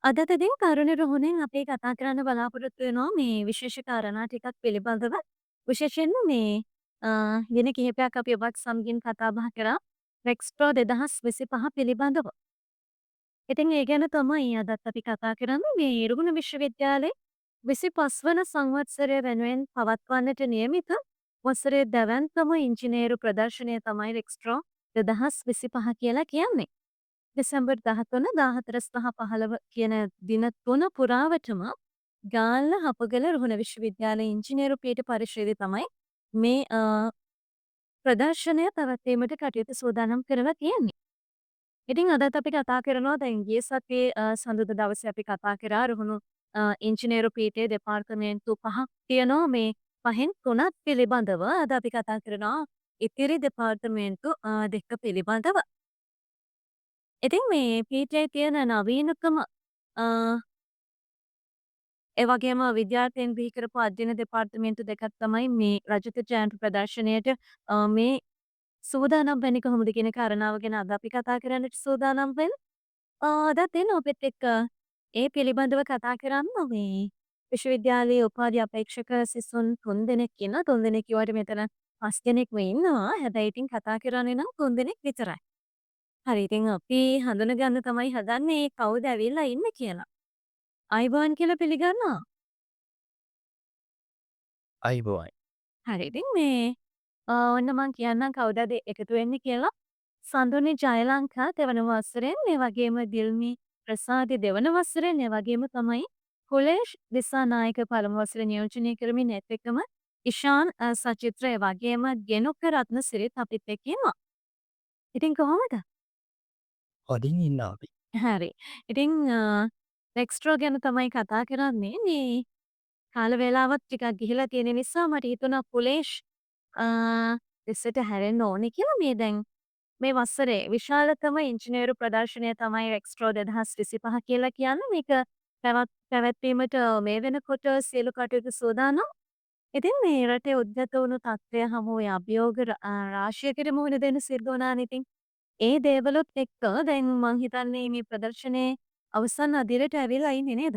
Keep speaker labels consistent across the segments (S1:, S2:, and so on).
S1: අදට ඉතින් කරුණ රුහුණෙන් අපි කතා කරන්න බලාපොරොත්තු වෙනවා මේ විශේෂ කාරණා ටිකක් පිළිබඳව. විශේෂයෙන්ම මේ දින කිහිපයක් අපි ඔබත් සමගින් කතා බහ කරා රෙක්ස්ප්‍රෝ 2025 පිළිබඳව. ඉතින් ඒ ගැන තමයි අදත් අපි කතා කරන්නේ මේ රුහුණ විශ්වවිද්‍යාලයේ 25 වන සංවත්සරය වෙනුවෙන් පවත්වන්නට නියමිත වසරේ දැවැන්තම ඉංජිනේරු ප්‍රදර්ශනය තමයි රෙක්ස්ට්‍රෝ 2025 කියලා කියන්නේ. දෙසැම්බර් 13, 14 සහ 15 කියන දින තුන පුරාවටම ගාල්ල හපගල රුහුණ විශ්වවිද්‍යාලයේ ඉංජිනේරු පීඨ පරිශ්‍රයේදී තමයි මේ ප්‍රදර්ශනය පැවැත්වීමට කටයුතු සූදානම් කරලා තියෙන්නේ. ඉතින් අදත් අපි කතා කරනවා දැන් ගිය සතියේ සඳුදා දවසේ අපි කතා කරා රුහුණු ඉංජිනේරු පීඨයේ දෙපාර්තමේන්තු 5ක් තියෙනවා මේ පහෙන් 3ක් පිළිබඳව අද අපි කතා කරනවා ඉතිරි දෙපාර්තමේන්තු 2 පිළිබඳව. ඉතින් මේ පීඨයේ තියෙන නවීනකම අ ඒ වගේම විද්‍යාර්ථීන් බිහි කරපු අධ්‍යයන දෙපාර්තමේන්තු දෙකක් තමයි මේ රජත ජයන්ති ප්‍රදර්ශනයට මේ සූදානම් වෙන්නේ කොහොමද කියන කාරණාව ගැන අද අපි කතා කරන්නට සූදානම් වෙන්නේ. අදත් එන්න ඔබත් එක්ක ඒ පිළිබඳව කතා කරන්න මේ විශ්වවිද්‍යාලයේ උපාධි අපේක්ෂක සිසුන් 3 දෙනෙක් ඉන්නවා. 3 දෙනෙක් කියුවාට මෙතන 5 දෙනෙක්ම ඉන්නවා. හැබැයි ඉතින් කතා කරන්නේ නම් 3 දෙනෙක් විතරයි. හරි ඉතින් අපි හඳුනගන්න තමයි හදන්නේ කවුද ඇවිල්ලා ඉන්නේ කියලා. අයිබෝන් කියලා පිළිගන්නවා.
S2: අයිබෝයි.
S1: හරි ඉතින් මේ ඔන්න මං කියන්නම් කවුද අද එකතු වෙන්නේ කියලා. සඳුනි ජයලංකා දෙවන වසරෙන් ඒ වගේම දිල්මි ප්‍රසාදි දෙවන වසරෙන් ඒ වගේම තමයි කුලේෂ් දිසානායක පළමු වසරේ නියෝජනය කරමින් ඒත් එක්කම ඉෂාන් සචිත්‍ර ඒ වගේම ගෙනුක රත්නසිරිත් අපිත් එක්ක ඉන්නවා. ඉතින් කොහොමද?
S2: හොඳින් ඉන්නවා අපි.
S1: හරි. ඉතින් නෙක්ස්ට්‍රෝ ගැන තමයි කතා කරන්නේ. මේ කාල වේලාවත් ටිකක් ගිහිලා තියෙන නිසා මට හිතුණා පුලේෂ් අ දෙසට හැරෙන්න ඕනේ කියලා. මේ දැන් මේ වසරේ විශාලතම ඉංජිනේරු ප්‍රදර්ශනය තමයි එක්ස්ට්‍රෝ 2025 කියලා කියන්නේ. මේක පැවැත්වීමට මේ වෙනකොට සියලු කටයුතු සූදානම්. ඉතින් මේ රටේ උද්ගත වුණු තත්ත්වය හමුවේ අභියෝග රාශියකට මුහුණ දෙන්න සිද්ධ වුණානේ ඉතින්. ඒ දේවලුත් එක්ක දැන් මං හිතන්නේ මේ ප්‍රදර්ශනයේ අවසන් අදියරට ඇවිල්ලා ඉන්නේ නේද?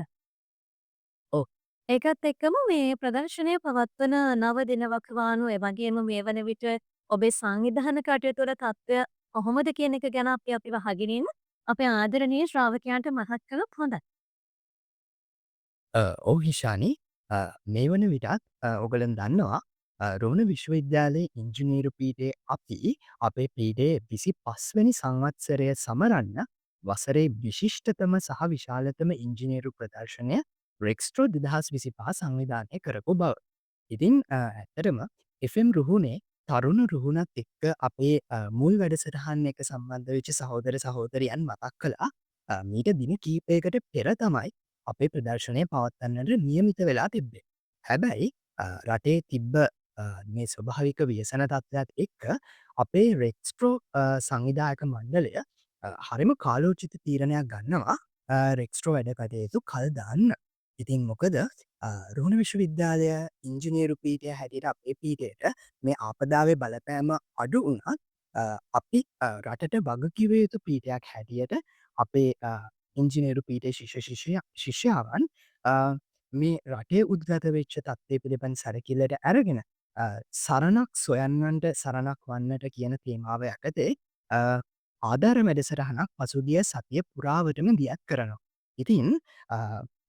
S2: ඔව්.
S1: ඒකත් එක්කම මේ ප්‍රදර්ශනය පවත්වන නව දින වකවානු ඒ වගේම මේ වන විට ඔබේ සංවිධාන කටයුතු වල තත්ත්වය කොහොමද කියන එක ගැන අපිව අහගෙන ඉන්න අපේ ආදරණීය ශ්‍රාවකයන්ට මතක් කළොත් හොඳයි.
S2: ඔව් හිෂානි. මේ වන විටත් ඔගලන් දන්නවා රුවන විශ්වවිද්‍යාලයේ ඉංජිනේරු පීඨයේ අපි අපේ පීඨයේ 25 වෙනි සංවත්සරය සමරන්න වසරේ විශිෂ්ටතම සහ විශාලතම ඉංජිනේරු ප්‍රදර්ශනය රෙක්ස්ට්‍රෝ 2025 සංවිධානය කරපු බව. ඉතින් ඇත්තටම FM රුහුණේ තරුණ රුහුණත් එක්ක අපේ මුල් වැඩසටහන් එක සම්බන්ධ වෙච්ච සහෝදර සහෝදරියන් මතක් කළා. මීට දින කීපයකට පෙර තමයි අපේ ප්‍රදර්ශනය පවත්වන්නට නියමිත වෙලා තිබ්බේ. හැබැයි රටේ තිබ්බ මේ ස්වභාවික ව්‍යසන තත්ත්වයක් එක්ක අපේ රෙක්ස්ට්‍රෝ සංවිධායක මණ්ඩලය හරිම කාලෝචිත තීරණයක් ගන්නවා රෙක්ස්ට්‍රෝ වැඩ කටයුතු කල් දාන්න. ඉතින් මොකද රුහුණ විශ්වවිද්‍යාලය ඉංජිනේරු පීඨය හැටියට අපේ පීඨයට මේ ආපදාවේ බලපෑම අඩු වුණත් අපි රටට වගකිව යුතු පීඨයක් හැටියට අපේ ඉංජිනේරු පීඨයේ ශිෂ්‍යාවන් මේ රටේ උද්ගත වෙච්ච තත්ත්වය පිළිබඳ සැලකිල්ලට අරගෙන සරණක් සොයන්නන්ට සරණක් වන්නට කියන තේමාව යටතේ ආධාර වැඩසටහනක් පසුගිය සතිය පුරාවටම දියත් කරනවා. ඉතින්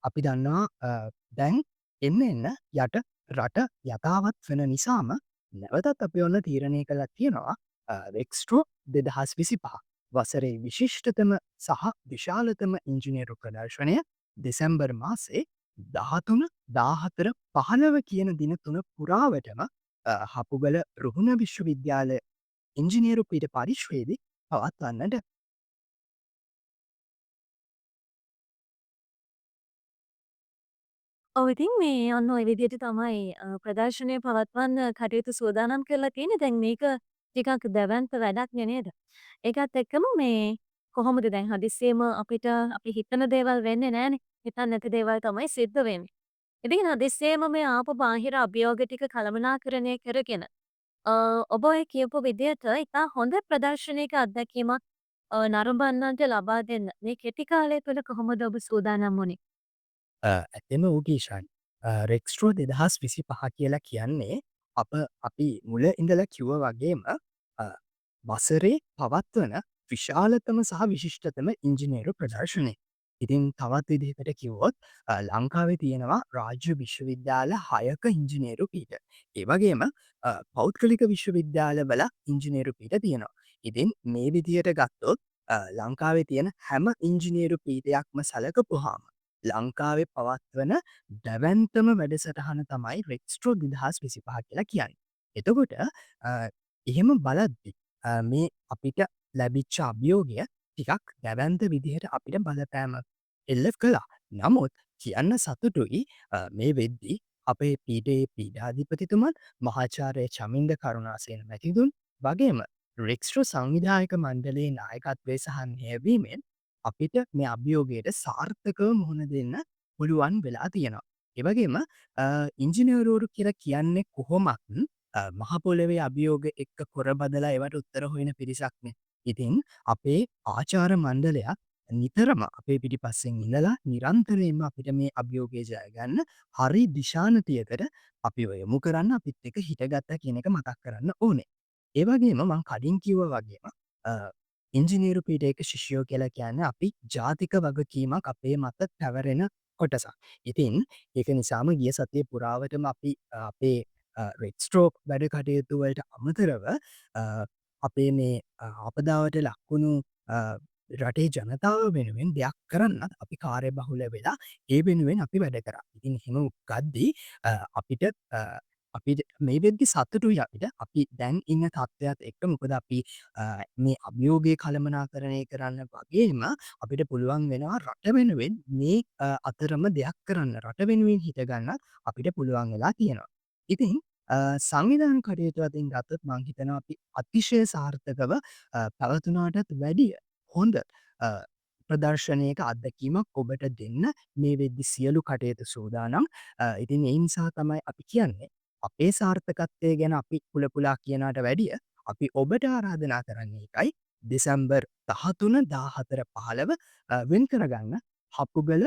S2: අපි දන්නවා දැන් එන්න යට රට යථාවත් වෙන නිසාම නැවතත් අපි ඔන්න තීරණය කළා තියෙනවා එක්ස්ට්‍රෝ 2025 වසරේ විශිෂ්ටතම සහ විශාලතම ඉංජිනේරු ප්‍රදර්ශනය දෙසැම්බර් මාසේ 13, 14, 15 කියන දින තුන පුරාවටම හපුගල රුහුණ විශ්වවිද්‍යාලය ඉංජිනේරු පීඨ පරිශ්‍රයේදී පවත්වන්නට.
S1: ඔව් ඉතින් මේ ඔන්න ඔය විදිහට තමයි ප්‍රදර්ශනය පවත්වන්න කටයුතු සූදානම් කරලා තියෙන්නේ. දැන් මේක ටිකක් දැවැන්ත වැඩක් නේද? ඒකත් එක්කම මේ කොහොමද දැන් හදිස්සියෙම අපිට අපි හිතන දේවල් වෙන්නේ නැහනේ. හිතන්නේ නැති දේවල් තමයි සිද්ධ වෙන්නේ. ඉතින් හදිස්සියෙම මේ ආපු බාහිර අභියෝග ටික කළමනාකරණය කරගෙන ඔබ ඔය කියපු විදිහට ඉතා හොඳ ප්‍රදර්ශනයක අත්දැකීමක් නරඹන්නන්ට ලබා දෙන්න මේ කෙටි කාලය තුළ කොහොමද ඔබ සූදානම් වුණේ?
S2: ඇත්තෙම ඌගීෂන් රෙක්ස්ට්‍රෝ 2025 කියලා කියන්නේ අපි මුල ඉඳලා කිව්ව වගේම වසරේ පවත්වන විශාලතම සහ විශිෂ්ටතම ඉංජිනේරු ප්‍රදර්ශනය. ඉතින් තවත් විදිහකට කිව්වොත් ලංකාවේ තියෙනවා රාජ්‍ය විශ්වවිද්‍යාල 6ක ඉංජිනේරු පීඨ. ඒ වගේම පෞද්ගලික විශ්වවිද්‍යාලවල ඉංජිනේරු පීඨ තියෙනවා. ඉතින් මේ විදිහට ගත්තොත් ලංකාවේ තියෙන හැම ඉංජිනේරු පීඨයක්ම සලකපුවාම ලංකාවේ පවත්වන දැවැන්තම වැඩසටහන තමයි රෙක්ස්ට්‍රෝ 2025 කියලා කියන්නේ. එතකොට එහෙම බලද්දි මේ අපිට ලැබිච්ච අභියෝගය ටිකක් දැවැන්ත විදිහට අපිට බලපෑම එල්ල කළා. නමුත් කියන්න සතුටුයි මේ වෙද්දි අපේ පීඩයේ පීඩාධිපතිතුමන් මහාචාර්ය චමින්ද කරුණාසේන මැතිතුන් වගේම රෙක්ස්ට්‍රෝ සංවිධායක මණ්ඩලයේ නායකත්වය සහ නැයවීමෙන් අපිට මේ අභියෝගයට සාර්ථකව මුහුණ දෙන්න පුළුවන් වෙලා තියෙනවා. ඒවගේම ඉංජිනේරුවරු කියලා කියන්නේ කොහොමත් මහපොලොවේ අභියෝග එක්ක කොරබදලා ඒවට උත්තර හොයන පිරිසක්නේ. ඉතින් අපේ ආචාර මණ්ඩලයක් නිතරම අපේ පිටිපස්සෙන් ඉඳලා නිරන්තරයෙන්ම අපිට මේ අභියෝගය ජයගන්න හරි දිශානතියකට අපිව යොමු කරන්න අපිත් එක හිටගත්තා කියන එක මතක් කරන්න ඕනේ. ඒ වගේම මං කලින් කිව්වා වගේම ඉංජිනේරු පීඨයක ශිෂ්‍යයෝ කියලා කියන්නේ අපි ජාතික වගකීමක් අපේ මත පැවරෙන කොටසක්. ඉතින් ඒක නිසාම ගිය සතිය පුරාවටම අපි අපේ රෙඩ්ස්ට්‍රෝක් වැඩ කටයුතු වලට අමතරව අපේ මේ ආපදාවට ලක්වුණු රටේ ජනතාව වෙනුවෙන් දෙයක් කරන්නත් අපි කාර්යබහුල වෙලා ඒ වෙනුවෙන් අපි වැඩ කරා. ඉතින් එහෙම ගද්දී අපිට අපිට මේ වෙද්දි සතුටුයි අපිට අපි දැන් ඉන්න තත්ත්වයක් එක්ක මොකද අපි මේ අභියෝගය කළමනාකරණය කරන්න වගේම අපිට පුළුවන් වෙනවා රට වෙනුවෙන් මේ අතරම දෙයක් කරන්න රට වෙනුවෙන් හිටගන්නත් අපිට පුළුවන් වෙලා තියෙනවා. ඉතින් සංවිධාන කටයුතු අතින් ගත්තොත් මං හිතනවා අපි අතිශය සාර්ථකව පැවතුනාටත් වැඩිය හොඳ ප්‍රදර්ශනයක අත්දැකීමක් ඔබට දෙන්න මේ වෙද්දි සියලු කටයුතු සූදානම්. ඉතින් ඒ නිසා තමයි අපි කියන්නේ අපේ සාර්ථකත්වය ගැන අපි පුලපුලා කියනාට වැඩිය අපි ඔබට ආරාධනා කරන්නේ එකයි දෙසැම්බර් 13 14 15 වෙන් කරගන්න හපුගල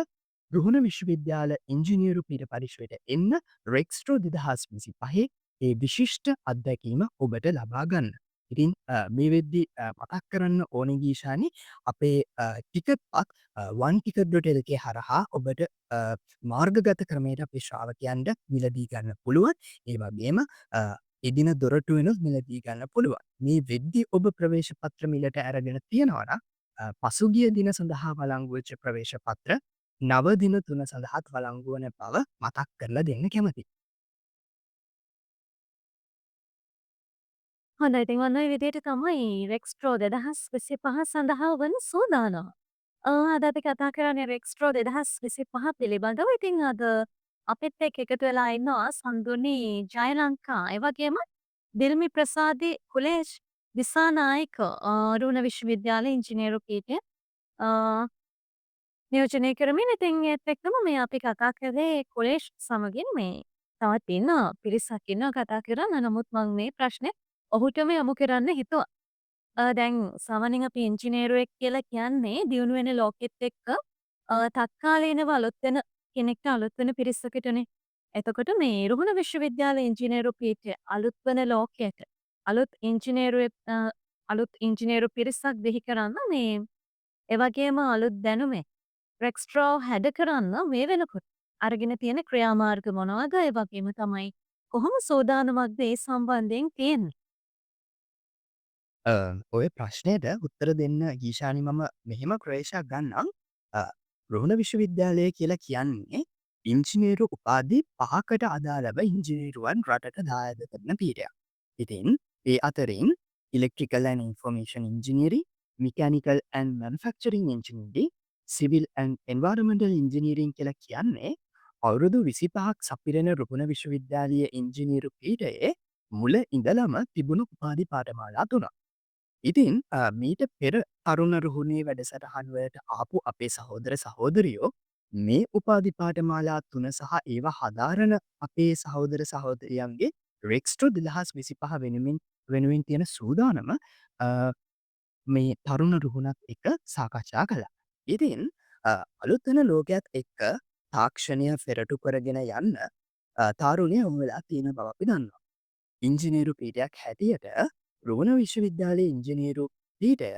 S2: රුහුණ විශ්වවිද්‍යාල ඉංජිනේරු පීඨ පරිශ්‍රයට එන්න රෙක්ස්ට්‍රෝ 2025 ඒ විශිෂ්ට අත්දැකීම ඔබට ලබා ගන්න. ඉතින් මේ වෙද්දි මතක් කරන්න ඕන ගීෂානි අපේ ටිකට්පත් වන්.ටිකට්.lk හරහා ඔබට මාර්ගගත ක්‍රමයට අපේ ශ්‍රාවකයන්ට මිලදී ගන්න පුළුවන්. ඒ වගේම එදින දොරටුවෙනුත් මිලදී ගන්න පුළුවන්. මේ වෙද්දි ඔබ ප්‍රවේශ පත්‍ර මිලට අරගෙන තියෙනවා නම් පසුගිය දින සඳහා වළංගු වෙච්ච ප්‍රවේශ පත්‍ර නව දින 3 සඳහාත් වළංගු වන බව මතක් කරලා දෙන්න කැමතියි.
S1: හොඳයි ඉතින් ඔන්න ඔය විදිහට තමයි රෙක්ස්ට්‍රෝ 2025 සඳහා වන සූදානම. අද අපි කතා කරන්නේ රෙක්ස්ට්‍රෝ 2025 පිළිබඳව. ඉතින් අද අපිත් එක්ක එකතු වෙලා ඉන්නවා සන්දුනි ජයලංකා. ඒ වගේම දිල්මි ප්‍රසාදි කුලේෂ් දිසානායක රුණ විශ්වවිද්‍යාලයේ ඉංජිනේරු පීඨය නියෝජනය කරමින් ඉතින් ඒත් එක්කම මේ අපි කතා කරේ කුලේෂ් සමගින් මේ තවත් ඉන්න පිරිසක් ඉන්නවා කතා කරන්න. නමුත් මම මේ ප්‍රශ්නේ ඔහුටම යොමු කරන්න හිතුවා. දැන් සාමාන්‍යයෙන් අපි ඉංජිනේරුවෙක් කියලා කියන්නේ දියුණු වෙන ලෝකෙත් එක්ක තත්කාලීනව අලුත් වෙන කෙනෙක්ට අලුත් වෙන පිරිසකටනේ. එතකොට මේ රුහුණ විශ්වවිද්‍යාලයේ ඉංජිනේරු පීඨය අලුත් වෙන ලෝකයට අලුත් ඉංජිනේරු පිරිසක් බිහි කරන්න මේ ඒ වගේම අලුත් දැනුමේ රෙක්ස්ට්‍රෝ හැඩ කරන්න මේ වෙනකොට අරගෙන තියෙන ක්‍රියාමාර්ග මොනවද? ඒ වගේම තමයි කොහොම සූදානමක්ද ඒ සම්බන්ධයෙන් තියෙන්නේ?
S2: ඔය ප්‍රශ්නයට උත්තර දෙන්න ගීෂානි මම මෙහෙම ක්‍රේෂයක් ගන්නම් රුහුණ විශ්වවිද්‍යාලය කියලා කියන්නේ ඉංජිනේරු උපාධි 5කට අදාළව ඉංජිනේරුවන් රටට දායාද කරන පීඨයක්. ඉතින් ඒ අතරින් electrical and information engineering, mechanical and manufacturing engineering, civil and environmental engineering කියලා කියන්නේ අවුරුදු 25ක් සපිරෙන රුහුණ විශ්වවිද්‍යාලීය ඉංජිනේරු පීඨයේ මුල ඉඳලම තිබුණු උපාධි පාඨමාලා තුනක්. ඉතින් මීට පෙර තරුණ රුහුණේ වැඩසටහන් වලට ආපු අපේ සහෝදර සහෝදරියෝ මේ උපාධි පාඨමාලා 3 සහ ඒවා හදාරන අපේ සහෝදර සහෝදරියන්ගේ රෙක්ස්ට්‍රෝ 2025 වෙනුවෙන් තියෙන සූදානම මේ තරුණ රුහුණක් එක්ක සාකච්ඡා කළා. ඉතින් අලුත් වෙන ලෝකයක් එක්ක තාක්ෂණය පෙරටු කරගෙන යන්න තාරුණය යොමු වෙලා තියෙන බව අපි දන්නවා. ඉංජිනේරු පීටයක් හැටියට රුවන විශ්වවිද්‍යාලයේ ඉංජිනේරු පීටය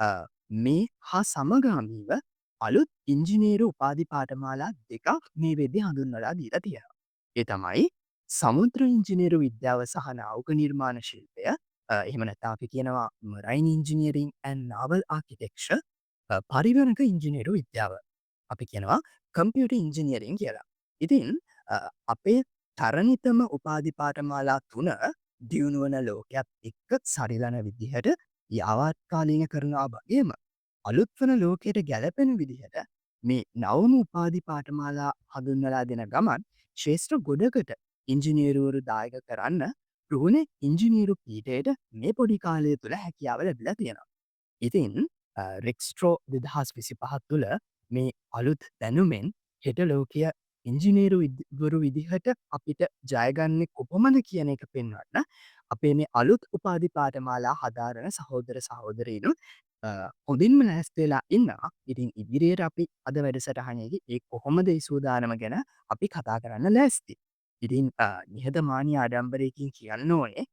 S2: අ, මේ හා සමගාමීව අලුත් ඉංජිනේරු උපාධි පාඨමාලා දෙකක් මේ වෙද්දි හඳුන්වලා දීලා තියෙනවා. ඒ තමයි සමුද්‍ර ඉංජිනේරු විද්‍යාව සහ නාවක නිර්මාණ ශිල්පය. එහෙම නැත්නම් අපි කියනවා මරයින් ඉංජිනියරින් ඇන්ඩ් නාවල් ආකිටෙක්චර්. පරිගණක ඉංජිනේරු විද්‍යාව. අපි කියනවා කම්පියුටර් ඉංජිනියරින් කියලා. ඉතින් අ, අපේ තරණිතම උපාධි පාඨමාලා 3 දියුණුවන ලෝකයක් එක්ක සරිලන විදිහට යාවත්කාලීන කරනවා වගේම අලුත් වන ලෝකයට ගැලපෙන විදිහට මේ නවම උපාධි පාඨමාලා හඳුන්වලා දෙන ගමන් ශ්‍රේෂ්ඨ ගොඩකට ඉංජිනේරුවරු දායක කරන්න රුහුණේ ඉංජිනේරු පීඨයට මේ පොඩි කාලය තුළ හැකියාව ලැබිලා තියෙනවා. ඉතින් රෙක්ස්ට්‍රෝ 2025 තුළ මේ අලුත් දැනුමෙන් හෙට ලෝකය ඉංජිනේරු වරු විදිහට අපිට ජයගන්නේ කොපමණ කියන එක පෙන්වන්න අපේ මේ අලුත් උපාධි පාඨමාලා හදාරන සහෝදර සහෝදරීනුත් හොඳින්ම ලෑස්ති වෙලා ඉන්නවා. ඉතින් ඉදිරියට අපි අද වැඩසටහනේදී ඒ කොහොමද ඒ සූදානම ගැන අපි කතා කරන්න ලෑස්ති. ඉතින් නිහතමානී ආඩම්බරයකින් කියන්න ඕනේ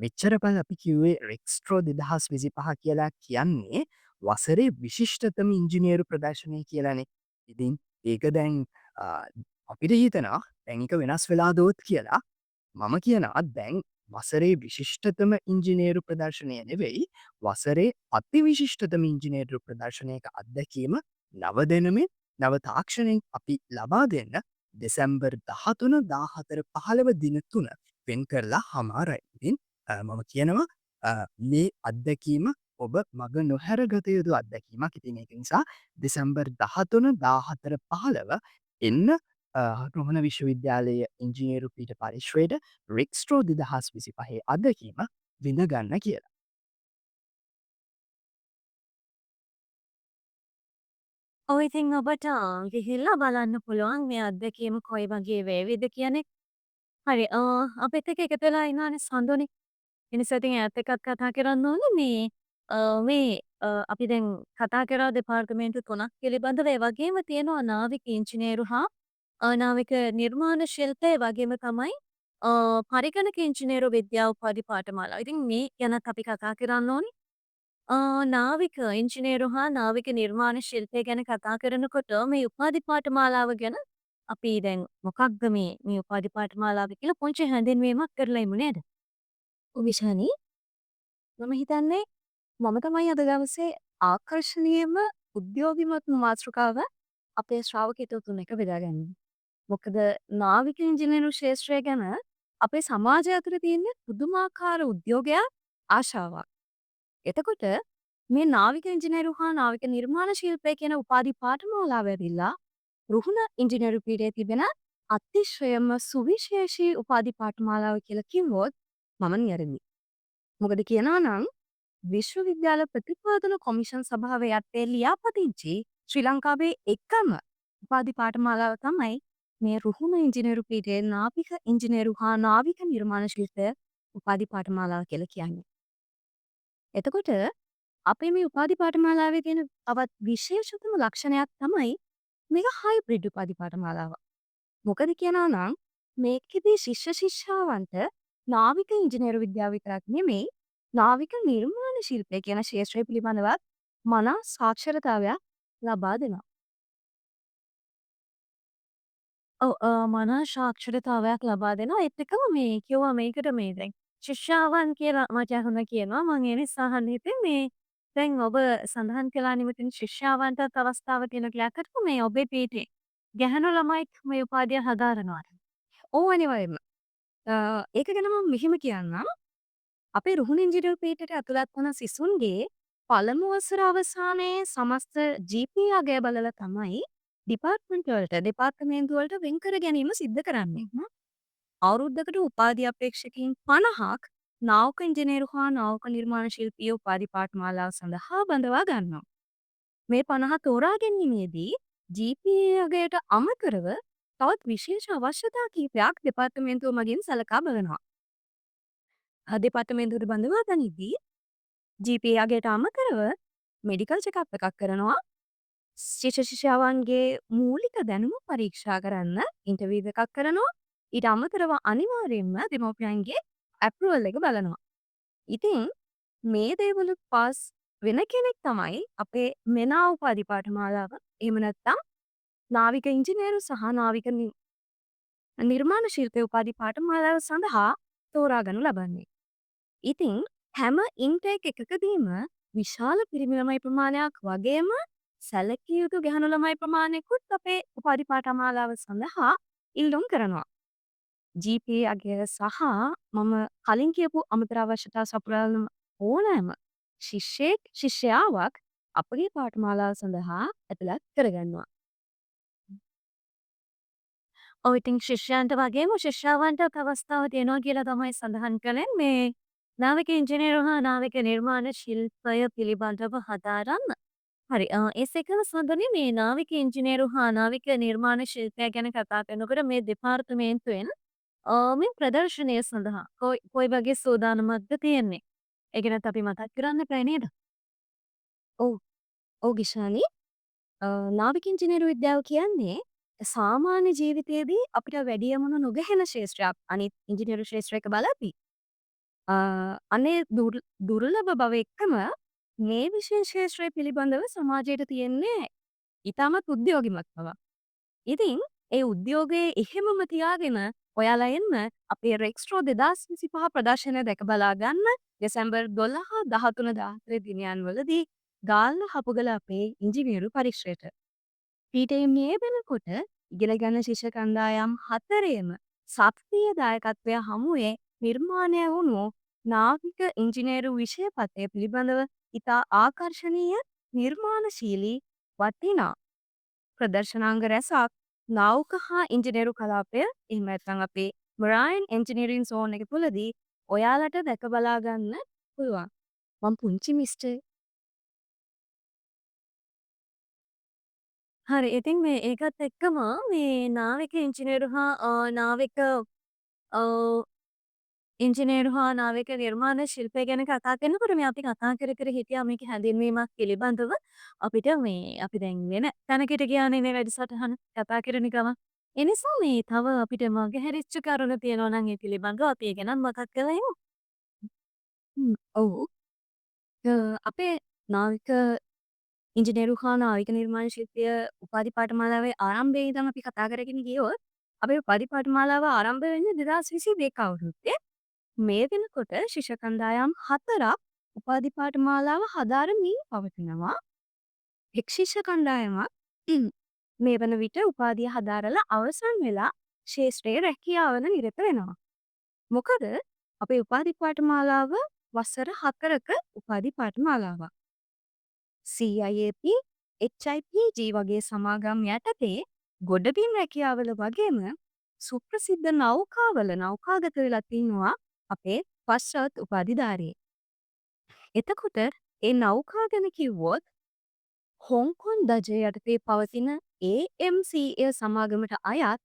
S2: මෙච්චර පල් අපි කිව්වේ රෙක්ස්ට්‍රෝ 2025 කියලා කියන්නේ වසරේ විශිෂ්ටතම ඉංජිනේරු ප්‍රදර්ශනය කියලානේ. ඉතින් ඒක දැන් අ, අපිට හිතනවා දැන් එක වෙනස් වෙලා දෝත් කියලා. මම කියනවා දැන් වසරේ විශිෂ්ටතම ඉංජිනේරු ප්‍රදර්ශනය නෙවෙයි වසරේ අති විශිෂ්ටතම ඉංජිනේරු ප්‍රදර්ශනයක අත්දැකීම නව දෙනමින් නව තාක්ෂණයෙන් අපි ලබා දෙන්න දෙසැම්බර් 13 14 15 දින 3 වෙන් කරලා හමාරයි. ඉතින් මම කියනවා මේ අත්දැකීම ඔබ මග නොහැර ගත යුතු අත්දැකීමක්. ඉතින් ඒක නිසා දෙසැම්බර් 13 14 15 එන්න රුහුණ විශ්වවිද්‍යාලයේ ඉංජිනේරු පීඨ පරිශ්‍රයට රෙක්ස්ට්‍රෝ 2025 අත්දැකීම විඳ ගන්න කියලා.
S1: ඔව් ඉතින් ඔබට ගිහිල්ලා බලන්න පුළුවන් මේ අත්දැකීම කොයි වගේ වේවිද කියන එක. හරි අපිත් එක්ක එකතු වෙලා ඉන්නවනේ සඳුනි. ඒ නිසා ඉතින් ඈත් එක්කත් කතා කරන්න ඕනේ අපි දැන් කතා කරා දෙපාර්තමේන්තු 3ක් පිළිබඳව. ඒ වගේම තියෙනවා නාවික ඉංජිනේරු හා නාවික නිර්මාණ ශිල්පය වගේම තමයි අ, පරිගණක ඉංජිනේරු විද්‍යාව උපාධි පාඨමාලා. ඉතින් මේ ගැනත් අපි කතා කරන්න ඕනේ. නාවික ඉංජිනේරු හා නාවික නිර්මාණ ශිල්පය ගැන කතා කරනකොට මේ උපාධි පාඨමාලාව ගැන අපි දැන් මොකක්ද මේ උපාධි පාඨමාලාව කියලා පුංචි හැඳින්වීමක් කරලා ඉමු නේද? විශානි මම හිතන්නේ මම තමයි අද දවසේ ආකර්ශනීයම උද්‍යෝගිමත් මාතෘකාව අපේ ශ්‍රාවකයෝ තුන එක බෙදාගන්නේ. මොකද නාවික ඉංජිනේරු ක්ෂේත්‍රය ගැන අපේ සමාජය අතර තියෙන පුදුමාකාර උද්‍යෝගයක් ආශාවක්. එතකොට මේ නාවික ඉංජිනේරු හා නාවික නිර්මාණ ශිල්පය කියන උපාධි පාඨමාලාව ඇවිල්ලා රුහුණ ඉංජිනේරු පීඨයේ තිබෙන අතිශයම සුවිශේෂී උපාධි පාඨමාලාව කියලා කිව්වොත් මම නියැරදි. මොකද කියනවා නම් විශ්වවිද්‍යාල ප්‍රතිපාදන කොමිෂන් සභාවේ යටතේ ලියාපදිංචි ශ්‍රී ලංකාවේ එකම උපාධි පාඨමාලාව තමයි මේ රුහුණ ඉංජිනේරු පීඨයේ නාවික ඉංජිනේරු හා නාවික නිර්මාණ ශිල්පය උපාධි පාඨමාලාව කියලා කියන්නේ. එතකොට අපේ මේ උපාධි පාඨමාලාවේ තියෙන තවත් විශේෂතම ලක්ෂණයක් තමයි මේක හයිබ්‍රිඩ් උපාධි පාඨමාලාව. මොකද කියනවා නම් මේකෙදී ශිෂ්‍ය ශිෂ්‍යාවන්ට නාවික ඉංජිනේරු විද්‍යාව විතරක් නෙමෙයි නාවික නිර්මාණ ශිල්පය කියන ක්ෂේත්‍රය පිළිබඳවත් මනා සාක්ෂරතාවයක් ලබා දෙනවා. ඔව් මනා සාක්ෂරතාවයක් ලබා දෙනවා. ඒත් එක්කම මේ කිව්වා මේකට මේ දැන් ශිෂ්‍යාවන් කියලා මට අහන්න කියනවා. මම ඒ නිසා අහන්න හිතුවේ මේ දැන් ඔබ සඳහන් කළානේ මෙතන ශිෂ්‍යාවන්ටත් අවස්ථාව තියෙන කියලා. ඇත්තටම මේ ඔබේ පීඨේ ගැහැණු ළමයිත් මේ උපාධිය හදාරනවාද?
S3: ඔව් අනිවාර්යෙන්ම. ඒක ගැන මම මෙහෙම කියන්නම්. අපේ රුහුණ ඉංජිනේරු පීඨයට ඇතුළත් වන සිසුන්ගේ පළමු වසර අවසානයේ සමස්ත GPA අගය බලලා තමයි දෙපාර්තමේන්තු වලට වෙන් කර ගැනීම සිද්ධ කරන්නේ. අවුරුද්දකට උපාධි අපේක්ෂකයින් 50ක් නාවක ඉංජිනේරු හා නාවක නිර්මාණ ශිල්පීය උපාධි පාඨමාලාව සඳහා බඳවා ගන්නවා. මේ 50 තෝරා ගැනීමේදී GPA අගයට අමතරව තවත් විශේෂ අවශ්‍යතා කිහිපයක් දෙපාර්තමේන්තුව මගින් සලකා බලනවා. දෙපාර්තමේන්තුවට බඳවා ගනිද්දී GPA අගයට අමතරව මෙඩිකල් චෙකප් එකක් කරනවා. ශිෂ්‍යයාවන්ගේ මූලික දැනුම පරීක්ෂා කරන්න ඉන්ටර්විව් එකක් කරනවා. ඊට අමතරව අනිවාර්යයෙන්ම දෙමව්පියන්ගේ ඇප්‍රූවල් එක බලනවා. ඉතින් මේ දේවලුත් පාස් වෙන කෙනෙක් තමයි අපේ මෙනා උපාධි පාඨමාලාව. එහෙම නැත්නම් නාවික ඉංජිනේරු සහ නාවික නිර්මාණ ශිල්පී උපාධි පාඨමාලාව සඳහා තෝරාගනු ලබන්නේ. ඉතින් හැම ඉන්ටේක් එකකදීම විශාල පිරිමි ළමයි ප්‍රමාණයක් වගේම සැලකිය යුතු ගැහැණු ළමයි ප්‍රමාණයකුත් අපේ උපාධි පාඨමාලාව සඳහා ඉල්ලුම් කරනවා. GPA අගය සහ මම කලින් කියපු අමතර අවශ්‍යතා සපුරාලන ඕනෑම ශිෂ්‍යාවක් අපගේ පාඨමාලාව සඳහා ඇතුළත් කරගන්නවා.
S1: ඔව් ඉතින් ශිෂ්‍යයන්ට වගේම ශිෂ්‍යාවන්ටත් අවස්ථාව තියෙනවා කියලා තමයි සඳහන් කළේ. මේ නාවික ඉංජිනේරු හා නාවික නිර්මාණ ශිල්පය පිළිබඳව හදාරන්න. හරි. ඒත් එක්කම සඳහන් මේ නාවික ඉංජිනේරු හා නාවික නිර්මාණ ශිල්පය ගැන කතා කරනකොට මේ දෙපාර්තමේන්තුවෙන් මේ ප්‍රදර්ශනය සඳහා කොයි වගේ සූදානමක්ද තියෙන්නේ? ඒ ගැනත් අපි මතක් කරන්න එපා නේද?
S3: ඔව් ඔව් ගිෂානි නාවික ඉංජිනේරු විද්‍යාව කියන්නේ සාමාන්‍ය ජීවිතයේදී අපිට වැඩියමනු නොගැහෙන ශේෂ්ත්‍රයක් අනිත් ඉංජිනේරු ශේෂ්ත්‍රයක බලද්දී. අනේ දුර්ලභ බව එක්කම මේ විෂය ශේෂ්ත්‍රය පිළිබඳව සමාජයට තියෙන්නේ ඉතාමත් උද්‍යෝගිමත් බවක්. ඉතින් ඒ උද්‍යෝගයේ එහෙමම තියාගෙන ඔයාලා එන්න අපේ රෙක්ස්ට්‍රෝ 2025 ප්‍රදර්ශනය දැක බලා ගන්න දෙසැම්බර් 12 13 14 දිනයන් වලදී ගාල්ල හපුගල අපේ ඉංජිනේරු පරීක්ෂයට. ඊට මේ වෙනකොට ඉගෙන ගන්න ශිෂ්‍ය කණ්ඩායම් 4ේම සක්‍රීය දායකත්වය හමුවේ නිර්මාණය වුණු නාවික ඉංජිනේරු විෂය පත්‍රය පිළිබඳව ඉතා ආකර්ශනීය නිර්මාණශීලී වටිනා ප්‍රදර්ශනාංග රැසක් නාවික හා ඉංජිනේරු කලාපය එහෙම නැත්නම් අපේ මරයින් එන්ජිනියරින් සෝන් එක තුලදී ඔයාලට දැක බලා ගන්න පුළුවන්. මම පුංචි මිස්ටර්
S1: හරි. ඉතින් මේ ඒකත් එක්කම මේ නාවික ඉංජිනේරු හා නාවික අ ඉංජිනේරු හා නාවික නිර්මාණ ශිල්පය ගැන කතා කරනකොට මේ අපි කතා කර කර හිටියා මේකේ හැඳින්වීමක් පිළිබඳව. අපිට මේ අපි දැන් වෙන තැනකට ගියානේ මේ වැඩසටහන කතා කරන ගමන්. ඒ නිසා මේ තව අපිට මගහැරිච්ච කරුණු තියෙනවා නම් ඒ පිළිබඳව අපි ඒ ගැනත් මතක් කරලා යමු.
S3: ඔව් අපේ නාවික ඉංජිනේරු හා නාවික නිර්මාණ ශිල්පය උපාධි පාඨමාලාවේ ආරම්භයේ ඉඳන් අපි කතා කරගෙන ගියොත් අපේ උපාධි පාඨමාලාව ආරම්භ වෙන්නේ 2022 අවුරුද්දේ. මේ වෙනකොට ශිෂ්‍ය කණ්ඩායම් 4ක් උපාධි පාඨමාලාව හදාරමින් පවතිනවා. එක් ශිෂ්‍ය කණ්ඩායමක් මේ වන විට උපාධිය හදාරලා අවසන් වෙලා ශේෂ්ත්‍රයේ රැකියාවල නිරත වෙනවා. මොකද අපේ උපාධි පාඨමාලාව වසර 4ක උපාධි පාඨමාලාවක්. CIAP, HIPG වගේ සමාගම් යටතේ ගොඩබිම් රැකියාවල වගේම සුප්‍රසිද්ධ නෞකාවල නෞකාගත වෙලා තින්නවා අපේ පශ්චාත් උපාධිධාරී. එතකොට ඒ නෞකා ගැන කිව්වොත් හොංකොන් දජය යටතේ පවතින AMCA සමාගමට අයත්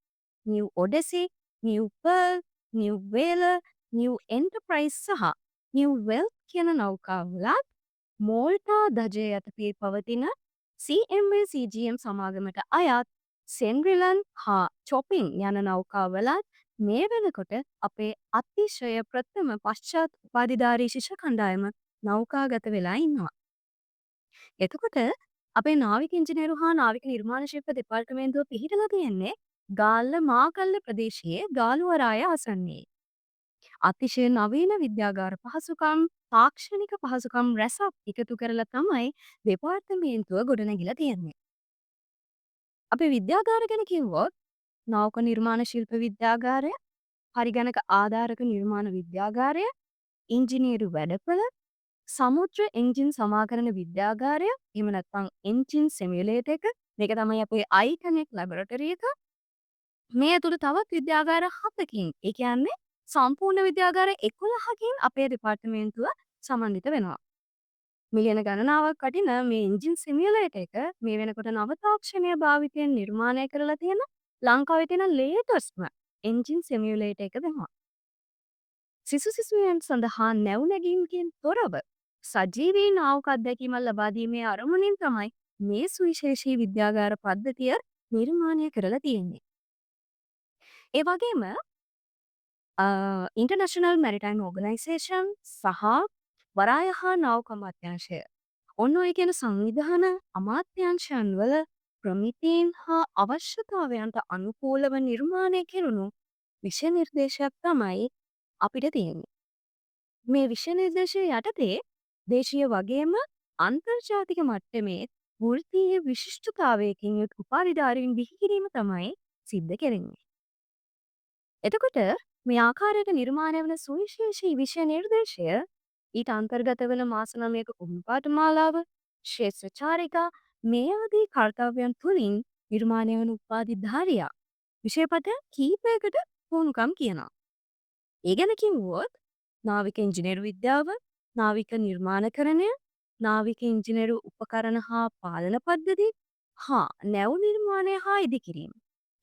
S3: New Odyssey, New Pearl, New Whaler, New Enterprise සහ නිව් වෙල්ත් කියන නෞකාවලත් මෝල්ටා දජය යටතේ පවතින CMA CGM සමාගමට අයත් සෙන්රිලන් හා චොපින් යන නෞකාවලත් මේ වෙනකොට අපේ අතිශය ප්‍රථම පශ්චාත් උපාධිධාරී ශිෂ්‍ය කණ්ඩායම නෞකාගත වෙලා ඉන්නවා. එතකොට අපේ නාවික ඉංජිනේරු හා නාවික නිර්මාණ ශිල්ප දෙපාර්තමේන්තුව පිහිටලා තියෙන්නේ ගාල්ල මාකල්ල ප්‍රදේශයේ ගාලුවරාය ආසන්නයේ. අතිශය නවීන විද්‍යාගාර පහසුකම් තාක්ෂණික පහසුකම් රැසක් එකතු කරලා තමයි දෙපාර්තමේන්තුව ගොඩනැගිලා තියෙන්නේ. අපේ විද්‍යාගාර ගැන කිව්වොත් නෞක නිර්මාණ ශිල්ප විද්‍යාගාරය, පරිගණක ආධාරක නිර්මාණ විද්‍යාගාරය, ඉංජිනේරු වැඩපළ, සමුද්‍ර එන්ජින් සමාකරණ විද්‍යාගාරය, එහෙම නැත්නම් එන්ජින් සිමියුලේටර් එක, මේක තමයි අපේ iConnect ලැබොරටරි එක. මේ ඇතුළේ තවත් විද්‍යාගාර 7කින්, ඒ කියන්නේ සම්පූර්ණ විද්‍යාගාර 11කින් අපේ දෙපාර්තමේන්තුව සමන්විත වෙනවා. මිලියන ගණනාවක් වටින මේ එන්ජින් සිමියුලේටර් එක මේ වෙනකොට නව තාක්ෂණීය භාවිතයෙන් නිර්මාණය කරලා තියෙන ලංකාවේ තියෙන ලේටස්ට්ම එන්ජින් සිමියුලේටර් එක තමයි. සිසු සිසුවියන් සඳහා නැව් නැගීමකින් තොරව සජීවී නාවක අත්දැකීමක් ලබා දීමේ අරමුණින් තමයි මේ සුවිශේෂී විද්‍යාගාර පද්ධතිය නිර්මාණය කරලා තියෙන්නේ. ඒ වගේම ඉන්ටර්නැෂනල් මැරිටයිම් ඕගනයිසේෂන් සහ වරාය හා නාවක අමාත්‍යාංශය. ඔන්න ඔය කියන සංවිධාන අමාත්‍යංශයන් වල ප්‍රමිතීන් හා අවශ්‍යතාවයන්ට අනුකූලව නිර්මාණය කෙරුණු විෂය නිර්දේශයක් තමයි අපිට තියෙන්නේ. මේ විෂය නිර්දේශය යටතේ දේශීය වගේම අන්තර්ජාතික මට්ටමේ වෘත්තීය විශිෂ්ටතාවයකින් යුත් උපාධිධාරීන් බිහි කිරීම තමයි සිද්ධ කෙරෙන්නේ. එතකොට මේ ආකාරයට නිර්මාණය වන සුවිශේෂී විෂය නිර්දේශය ඊට අන්තර්ගත වන මාස 9ක උණු පාඨමාලාව, ශ්‍රේෂ්ඨ චාරිකා මේ ආදී කර්තව්‍යයන් තුලින් නිර්මාණය වන උපාධිධාරියා විෂයපත කීපයකට පුහුණුකම් කියනවා. ඒ ගැන කිව්වොත් නාවික ඉංජිනේරු විද්‍යාව, නාවික නිර්මාණකරණය, නාවික ඉංජිනේරු උපකරණ හා පාලන පද්ධති හා නැව් නිර්මාණය හා ඉදිකිරීම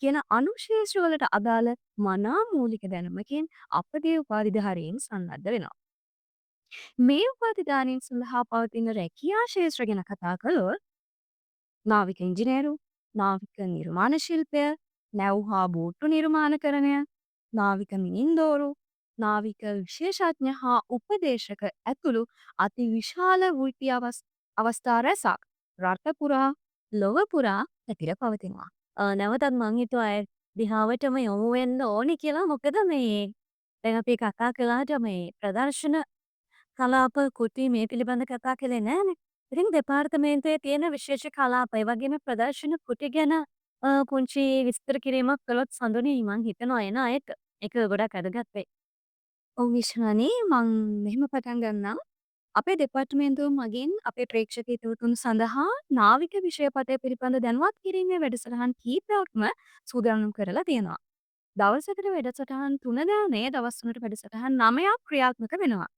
S3: කියන අනුශේෂ්ත්‍රවලට අදාළ මනා මූලික දැනුමකින් අපගේ උපාධිධාරීන් සන්නද්ධ වෙනවා. මේ උපාධිධාරීන් සඳහා පවතින රැකියා ශේෂ්ත්‍ර ගැන කතා කළොත් නාවික ඉංජිනේරු, නාවික නිර්මාණ ශිල්පය, නැව් හා බෝට්ටු නිර්මාණකරණය, නාවික මිනින්දෝරු, නාවික විශේෂඥ හා උපදේශක ඇතුළු අති විශාල වෘත්තීය අවස්ථා රැසක් රට පුරා ලොව පුරා පැතිර පවතිනවා.
S1: නැවතත් මං හිතුවා අය දිහාවටම යොමු වෙන්න ඕනි කියලා. මොකද මේ දැන් අපි කතා කළාට මේ ප්‍රදර්ශන කලාප කුටි මේ පිළිබඳ කතා කළේ නෑනේ. ඉතින් දෙපාර්තමේන්තුවේ තියෙන විශේෂ කලාප ඒ වගේම ප්‍රදර්ශන කුටි ගැන පුංචි විස්තර කිරීමක් කළොත් සඳුනි මං හිතනවා එන අයට ඒක ගොඩක් වැදගත් වෙයි.
S3: ඔව් විශ්වානි මං මෙහෙම පටන් ගන්නම්. අපේ දෙපාර්තමේන්තුව මගින් අපේ ප්‍රේක්ෂක හිතවතුන් සඳහා නාවික විෂයපතය පිළිබඳ දැනුවත් කිරීමේ වැඩසටහන් කීපයක්ම සූදානම් කරලා තියෙනවා. දවසකට වැඩසටහන් 3 දානේ දවස් 3ට වැඩසටහන් 9ක් ක්‍රියාත්මක වෙනවා.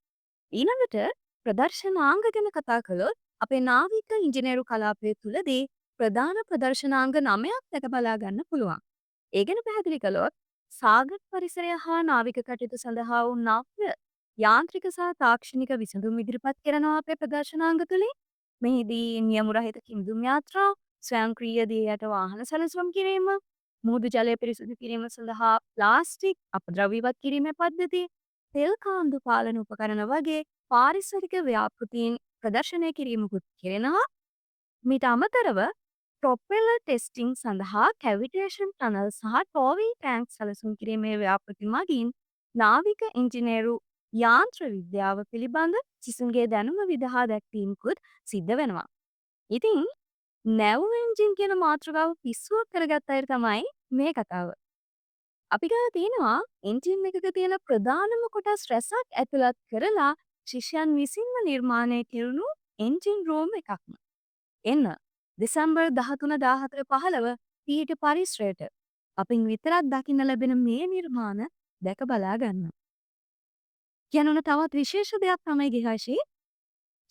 S3: ඊළඟට ප්‍රදර්ශනාංග ගැන කතා කළොත් අපේ නාවික ඉංජිනේරු කලාපය තුලදී ප්‍රධාන ප්‍රදර්ශනාංග 9ක් දැක බලා ගන්න පුළුවන්. ඒ ගැන පැහැදිලි කළොත් සාගර පරිසරය හා නාවික කටයුතු සඳහා වූ නව්‍ය යාන්ත්‍රික සහ තාක්ෂණික විසඳුම් ඉදිරිපත් කරනවා අපේ ප්‍රදර්ශනාංග තුලින්. මෙහිදී නියම රහිත කිමිදුම් යාත්‍රා, ස්වයංක්‍රීය දී යට වාහන සැලසුම් කිරීම, මුහුදු ජලය පිරිසිදු කිරීම සඳහා ප්ලාස්ටික් අපද්‍රව්‍ය ඉවත් කිරීමේ පද්ධති, තෙල් කාන්දු පාලන උපකරණ වගේ පාරිසරික ව්‍යාපෘතීන් ප්‍රදර්ශනය කිරීමකුත් කෙරෙනවා. මීට අමතරව ප්‍රොපෙලර් ටෙස්ටිං සඳහා කැවිටේෂන් ටනල් සහ ටෝවිං ටැන්ක් සැලසුම් කිරීමේ ව්‍යාපෘති මගින් නාවික ඉංජිනේරු යාන්ත්‍ර විද්‍යාව පිළිබඳ සිසුන්ගේ දැනුම විදහා දැක්වීමකුත් සිද්ධ වෙනවා. ඉතින් නැව් එන්ජින් කියන මාතෘකාව පිස්සුවක් කරගත් අය තමයි මේ කතාව. අපි ගාව තියෙනවා එන්ජින් එකක තියෙන ප්‍රධානම කොටස් රැසක් ඇතුළත් කරලා ශිෂ්‍යයන් විසින්ම නිර්මාණය කෙරුණු එන්ජින් රූම් එකක්ම. එන්න දෙසැම්බර් 13 14 15 පීට පරිශ්‍රයට අපින් විතරක් දකින්න ලැබෙන මේ නිර්මාණ දැක බලා ගන්න. කියනවන තවත් විශේෂ දෙයක් තමයි ගිහාෂි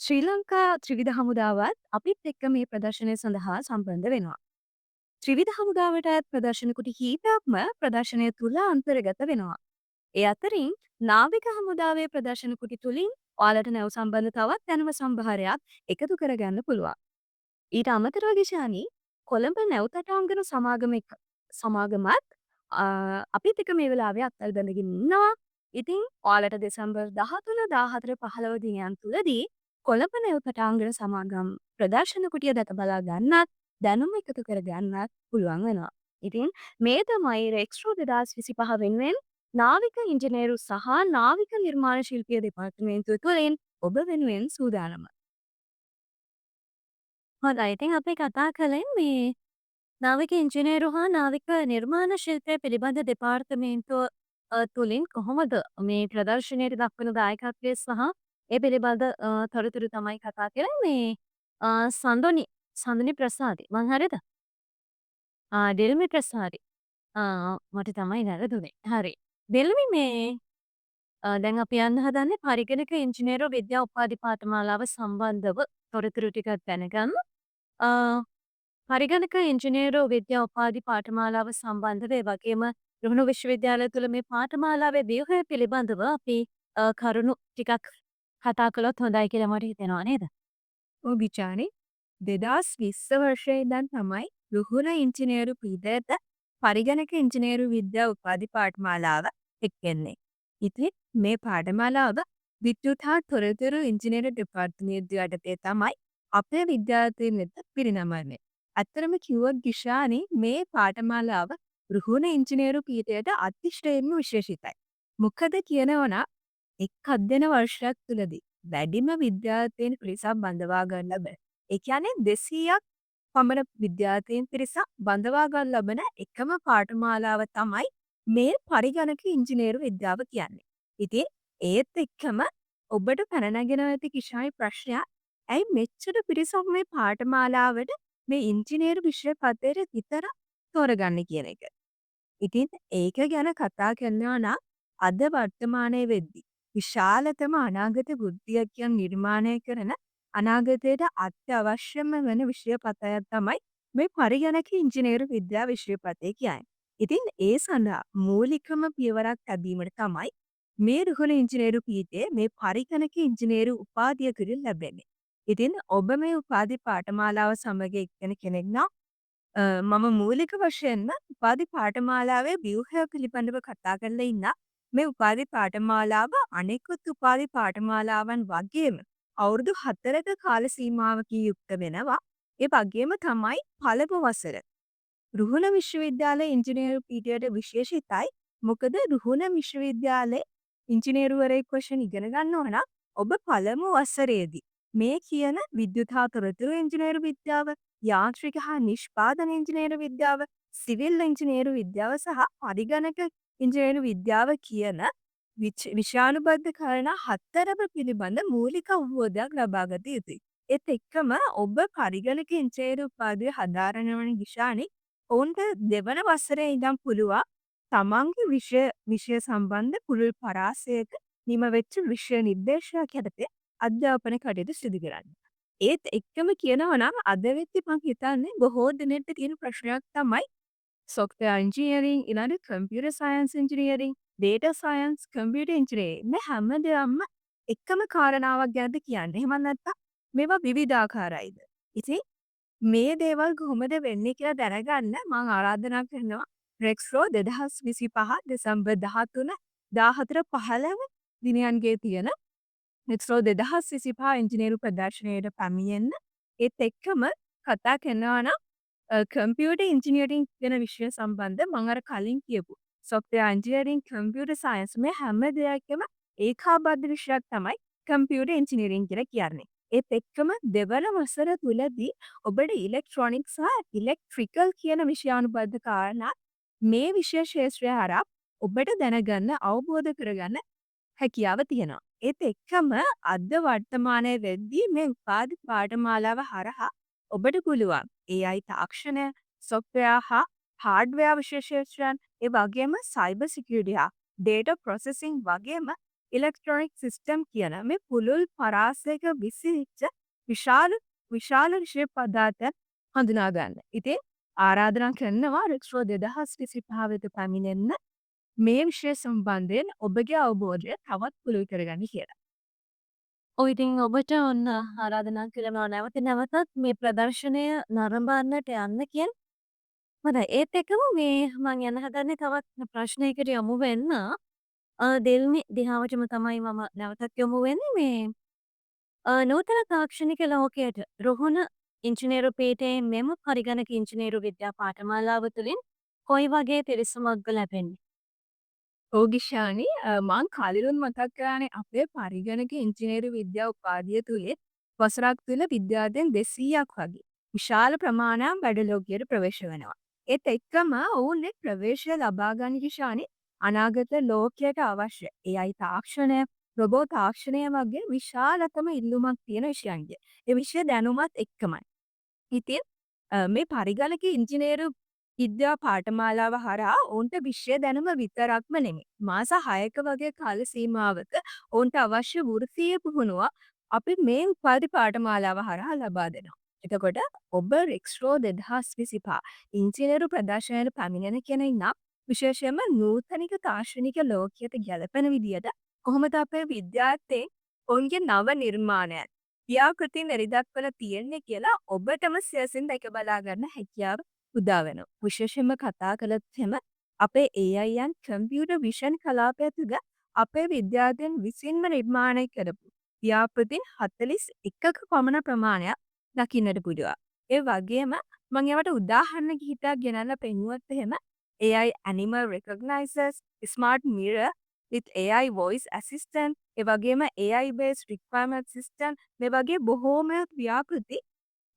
S3: ශ්‍රී ලංකා ත්‍රිවිධ හමුදාවත් අපිත් එක්ක මේ ප්‍රදර්ශනය සඳහා සම්බන්ධ වෙනවා. ත්‍රිවිධ හමුදාවට අයත් ප්‍රදර්ශන කුටි කීපයක්ම ප්‍රදර්ශනය තුල අන්තර්ගත වෙනවා. ඒ අතරින් නාවික හමුදාවේ ප්‍රදර්ශන කුටි තුලින් ඔයාලට නැව් සම්බන්ධ තවත් දැනුම සම්භාරයක් එකතු කරගන්න පුළුවන්. ඊට අමතරව ගිෂානි කොළඹ නැව් තටාංගන සමාගමත් අපිත් එක්ක මේ වෙලාවේ අත්වල බැඳගෙන ඉන්නවා. ඉතින් ඔයාලට දෙසැම්බර් 13 14 15 දිනයන් තුලදී කොළඹ නැව් තටාංගන සමාගම් ප්‍රදර්ශන කුටිය දැක බලා ගන්නත් දැනුම එකතු කර ගන්නත් පුළුවන් වෙනවා. ඉතින් මේ තමයි රෙක්ස්ට්‍රෝ 2025 වෙනුවෙන් නාවික ඉංජිනේරු සහ නාවික නිර්මාණ ශිල්පීය දෙපාර්තමේන්තුව තුළින් ඔබ වෙනුවෙන් සූදානම.
S1: හොඳයි. ඉතින් අපි කතා කළේ මේ නාවික ඉංජිනේරු හා නාවික නිර්මාණ ශිල්පය පිළිබඳ දෙපාර්තමේන්තුව තුලින් කොහොමද මේ ප්‍රදර්ශනයට දක්වන දායකත්වය සහ ඒ පිළිබඳ තොරතුරු තමයි කතා කරන්නේ. මේ සඳුනි ප්‍රසාදි මං හරිද? ඩෙල්මි ප්‍රසාදි. මට තමයි වැරදුනේ. හරි. ඩෙල්මි මේ දැන් අපි යන්න හදන්නේ පරිගණක ඉංජිනේරු විද්‍යා උපාධි පාඨමාලාව සම්බන්ධව තොරතුරු ටිකක් දැනගන්න. අ, පරිගණක ඉංජිනේරු විද්‍යා උපාධි පාඨමාලාව සම්බන්ධව ඒ වගේම රුහුණු විශ්වවිද්‍යාලය තුළ මේ පාඨමාලාවේ ව්‍යුහය පිළිබඳව අපි කරුණු ටිකක් කතා කළොත් හොඳයි කියලා මට හිතෙනවා නේද?
S3: ඔව් විචාරේ 2020 වර්ෂයේ ඉඳන් තමයි රුහුණ ඉංජිනේරු පීඨයට පරිගණක ඉංජිනේරු විද්‍යා උපාධි පාඨමාලාව එක්වෙන්නේ. ඉතින් මේ පාඨමාලාව විද්‍යුත් හා තොරතුරු ඉංජිනේරු දෙපාර්තමේන්තුව යටතේ තමයි අපේ විද්‍යාර්ථීන් වෙත පිරිනමන්නේ. ඇත්තටම කිව්වොත් ගිෂානි මේ පාඨමාලාව රුහුණ ඉංජිනේරු පීඨයට අතිශයින්ම විශේෂිතයි. මොකද කියනවනම් එක් අධ්‍යයන වර්ෂයක් තුළදී වැඩිම විද්‍යාර්ථීන් පිරිසක් බඳවා ගන්න ලබන. ඒ කියන්නේ 200ක් පමණ විද්‍යාර්ථීන් පිරිසක් බඳවා ගන්න ලබන එකම පාඨමාලාව තමයි මේ පරිගණක ඉංජිනේරු විද්‍යාව කියන්නේ. ඉතින් ඒත් එක්කම ඔබට පැන නැගෙන ඇති කිෂායි ප්‍රශ්නයක් ඇයි මෙච්චර පිරිසක් මේ පාඨමාලාවට මේ ඉංජිනේරු විෂය පදයට විතර තෝරගන්නේ කියන එක. ඉතින් ඒක ගැන කතා කරනවා නම් අද වර්තමානයේ වෙද්දී විශාලතම අනාගත බුද්ධියකින් නිර්මාණය කරන අනාගතයට අත්‍යවශ්‍යම වෙන විෂය පතයක් තමයි මේ පරිගණක ඉංජිනේරු විද්‍යා විෂය පතය කියන්නේ. ඉතින් ඒ සඳහා මූලිකම පියවරක් තැබීමට තමයි මේ රුහුණ ඉංජිනේරු පීඨයේ මේ පරිගණක ඉංජිනේරු උපාධිය කිරින් ලැබෙන්නේ. ඉතින් ඔබ මේ උපාධි පාඨමාලාව සමග එක්වෙන කෙනෙක් නම් මම මූලික වශයෙන්ම උපාධි පාඨමාලාවේ ව්‍යුහය පිළිබඳව කතා කරලා ඉන්නා. මේ උපාධි පාඨමාලාව අනෙකුත් උපාධි පාඨමාලාවන් වගේම අවුරුදු 4ක කාල සීමාවකින් යුක්ත වෙනවා. ඒ වගේම තමයි පළමු වසර. රුහුණ විශ්වවිද්‍යාලයේ ඉංජිනේරු පීඨයට විශේෂිතයි. මොකද රුහුණ විශ්වවිද්‍යාලයේ ඉංජිනේරුවරයෙක් වශයෙන් ඉගෙන ගන්නවා නම් ඔබ පළමු වසරේදී මේ කියන විද්‍යුත් හා තොරතුරු ඉංජිනේරු විද්‍යාව, යාන්ත්‍රික හා නිෂ්පාදන ඉංජිනේරු විද්‍යාව, සිවිල් ඉංජිනේරු විද්‍යාව සහ පරිගණක ඉංජිනේරු විද්‍යාව කියන විෂයානුබද්ධ කාරණා 4ම පිළිබඳ මූලික අවබෝධයක් ලබා ගත යුතුයි. ඒත් එක්කම ඔබ පරිගණක ඉංජිනේරු උපාධිය හදාරන වන ගිෂානි ඔවුන්ට දෙවන වසරේ ඉඳන් පුළුවන් තමන්ගේ විෂය සම්බන්ධ පුළුල් පරාසයක නිම වෙච්ච විෂය නිර්දේශයක් යටතේ අධ්‍යාපන කටයුතු සිදු කරන්න. ඒත් එක්කම කියනවා නම් අද වෙද්දි මම හිතන්නේ බොහෝ දෙනෙක්ට තියෙන ප්‍රශ්නයක් තමයි software engineering, ඊළඟ computer science engineering, data science, computer engineering මේ හැම දෙයක්ම එකම කාරණාවක් ගැනද කියන්නේ. එහෙම නැත්නම් මේවා විවිධාකාරයිද? ඉතින් මේ දේවල් කොහොමද වෙන්නේ කියලා දැනගන්න මම ආරාධනා කරනවා රෙක්ස්රෝ 2025 දෙසැම්බර් 13 14 15 දිනයන්ගේ තියෙන රෙක්ස්රෝ 2025 ඉංජිනේරු ප්‍රදර්ශනයට පැමිණෙන්න. ඒත් එක්කම කතා කරනවා නම් කම්පියුටර් ඉංජිනේරින් කියන විෂය සම්බන්ධ මම අර කලින් කියපු software engineering, computer science මේ හැම දෙයක්ම ඒකාබද්ධ විෂයක් තමයි කම්පියුටර් ඉංජිනේරින් කියලා කියන්නේ. ඒත් එක්කම දෙවන වසර තුලදී ඔබට ඉලෙක්ට්‍රොනික්ස් සහ ඉලෙක්ට්‍රිකල් කියන විෂයානුබද්ධ කාරණා මේ විෂය ක්ෂේත්‍රය හරහා ඔබට දැනගන්න අවබෝධ කරගන්න හැකියාව තියෙනවා. ඒත් එක්කම අද වර්තමානයේ වෙද්දී මේ උපාධි පාඨමාලාව හරහා ඔබට පුළුවන් AI තාක්ෂණය, software හා hardware විශේෂයන්, ඒ වගේම cyber security හා data processing වගේම electronic system කියන මේ පුළුල් පරාසයක විසිරිච්ච විශාල විෂය පදාර්ථ හඳුනා ගන්න. ඉතින් ආරාධනා කරනවා රෙක්ස්රෝ 2025 වෙත පැමිණෙන්න මේ විෂය සම්බන්ධයෙන් ඔබගේ අවබෝධය තවත් පුළුල් කරගන්න කියලා.
S1: ඔව් ඉතින් ඔබට ඔන්න ආරාධනා කරනවා නැවතත් මේ ප්‍රදර්ශනය නරඹන්නට යන්න කියලා. හොඳයි. ඒත් එක්කම මේ මම යන්න හදන්නේ තවත් ප්‍රශ්නයකට යමු වෙන්න. දෙල්නි දිහාවටම තමයි මම නැවතත් යමු වෙන්නේ මේ නූතන තාක්ෂණික ලෝකයට රුහුණ ඉංජිනේරු පීඨයේ මෙම පරිගණක ඉංජිනේරු විද්‍යා පාඨමාලාව තුළින් කොයි වගේ පිරිසුමක්ද ලැබෙන්නේ?
S3: ඔව් ගිෂානි මං කලිනුත් මතක් කරානේ අපේ පරිගණක ඉංජිනේරු විද්‍යා උපාධිය තුලේ වසරක් තුල විද්‍යාර්ථීන් 200ක් වගේ විශාල ප්‍රමාණයක් වැඩලෝකයට ප්‍රවේශ වෙනවා. ඒත් එක්කම ඔවුන් ඒ ප්‍රවේශය ලබා ගන්න ගිෂානි අනාගත ලෝකයට අවශ්‍ය AI තාක්ෂණය, රොබෝ තාක්ෂණය වගේ විශාලතම ඉල්ලුමක් තියෙන විෂයන්ගේ. ඒ විෂය දැනුමත් එක්කමයි. ඉතින් මේ පරිගණක ඉංජිනේරු විද්‍යා පාඨමාලාව හරහා ඔවුන්ට විෂය දැනුම විතරක්ම නෙමෙයි. මාස 6ක වගේ කාල සීමාවක ඔවුන්ට අවශ්‍ය වෘත්තීය පුහුණුව අපි මේ උපාධි පාඨමාලාව හරහා ලබා දෙනවා. එතකොට ඔබ රෙක්ස්රෝ 2025 ඉංජිනේරු ප්‍රදර්ශනයට පැමිණෙන කෙනෙක් නම් විශේෂයෙන්ම නූතනික තාක්ෂණික ලෝකයට ගැලපෙන විදියට කොහොමද අපේ විද්‍යාර්ථීන් ඔවුන්ගේ නව නිර්මාණයන් ව්‍යාපෘති නිරිදක්වල තියෙන්නේ කියලා ඔබටම සියසින් දැක බලා ගන්න හැකියාව උදා වෙනවා. විශේෂයෙන්ම කතා කළොත් එහෙම අපේ AIයන් කම්පියුටර් විෂන් කලාපය තුළ අපේ විද්‍යාර්ථයන් විසින්ම නිර්මාණය කරපු ව්‍යාපෘතින් 41ක පමණ ප්‍රමාණයක් දකින්නට පුළුවන්. ඒ වගේම මම ඒවට උදාහරණ කිහිපයක් ගෙනල්ලා පෙන්නුවත් එහෙම AI animal recognizers, smart mirror with AI voice assistant, ඒ වගේම AI based requirement system මේ වගේ බොහෝම ව්‍යාපෘති